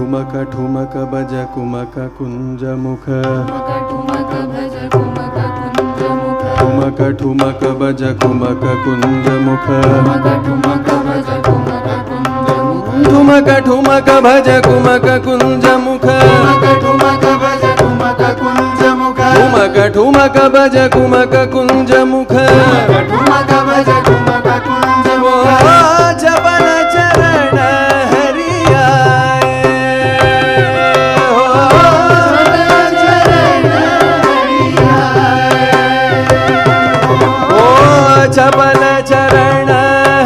ठुमक ठुमक बज कुमक कुंज मुख ठुमक ठुमक बज कुमक कुंज मुख ठुमक ठुमक भज कुमक कुंज मुख ठुमक ठुमक भज कुमक कुंज मुख जपन चरण चपल चरण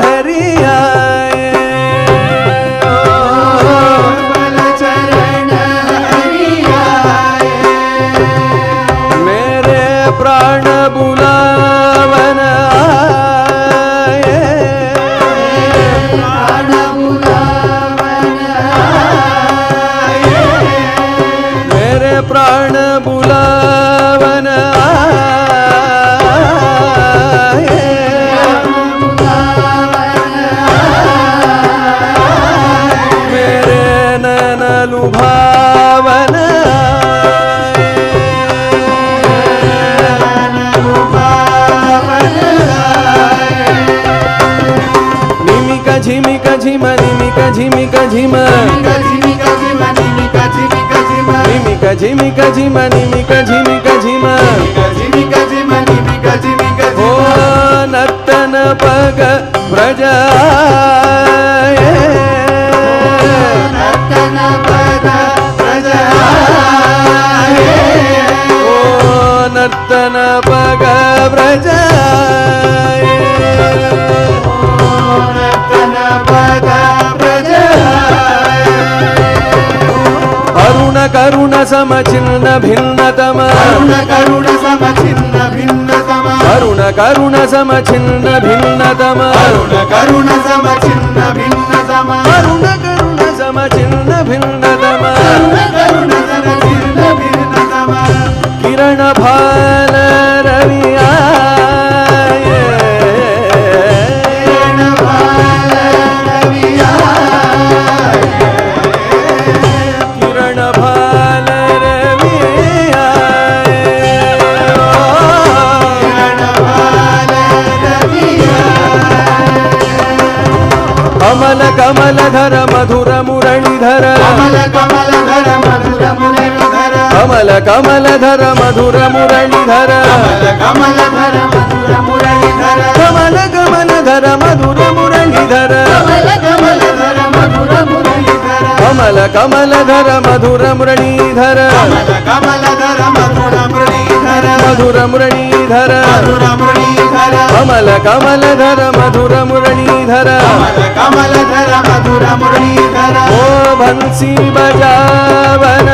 हरियाए चपल चरण हरियाए मेरे प्राण बुलावन आए प्राण बुलावन आए मेरे प्राण बुलावन भावन निमिक झिमिक झिम निमिक झिमिक झिम निमिक झिमिक झिम निमिक झिमिक झिम ओ नर्तन पग व्रज नर्तन पग व्रज अरुण करुण समचिन्न भिन्नतम करुण समचिन्न भिन्नतम अरुण करुण समचिन्न भिन्नतम करुण समचिन्न भिन्नतम अरुण करुण समचिन्न भिन्नतम करुण समचिन्न भिन्नतम किरण भाल रविया किरण भाल रविया किरण भाल रविया किरण भाल रविया कमल कमल धर मधुर मुरलीधर कमल कमल धर मधुर मुरलीधर कमल कमल धर मधुर मुरलीधर कमल धर मधुर मुरलीधर कमल कमल धर मधुर मुरलीधर कमल कमल धर मधुर मुरलीधर कमल कमल धर मधुर मुरलीधर कमल कमल धर मधुर मुरलीधर मधुर मुरलीधर मधुर मुरलीधर कमल कमल धर मधुर मुरलीधर कमल धर मधुर मुरलीधर ओ बंसी बजावन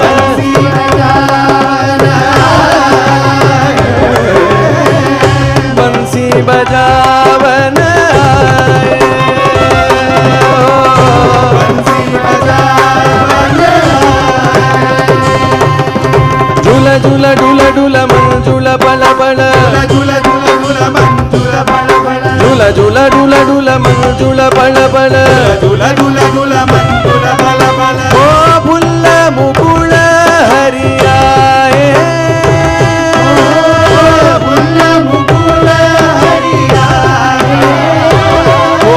बंसी बजावन बंसी बजावन बंसी बजावन झूल झूल डूल डूल मंजूल पल पल झूल झूल झूल मंजूल पल पल झूल झूल डूल डूल मंजूल पल पल झूल झूल झूल मंजूल पल पल ओ फुल्ल मुकुळ हरियाए फुल्ल मुकुळ हरियाए ओ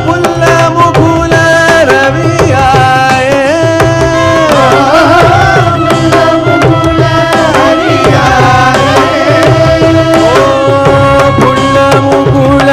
फुल्ल मुकुळ रवियाए फुल्ल मुकुळ हरियाए ओ फुल्ल मुकुळ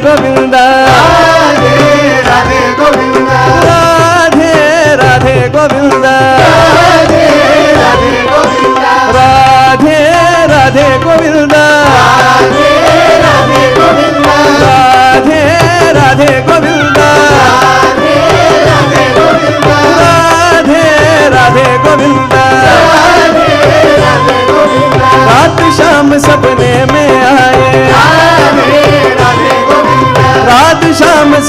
गोविंदा राधे राधे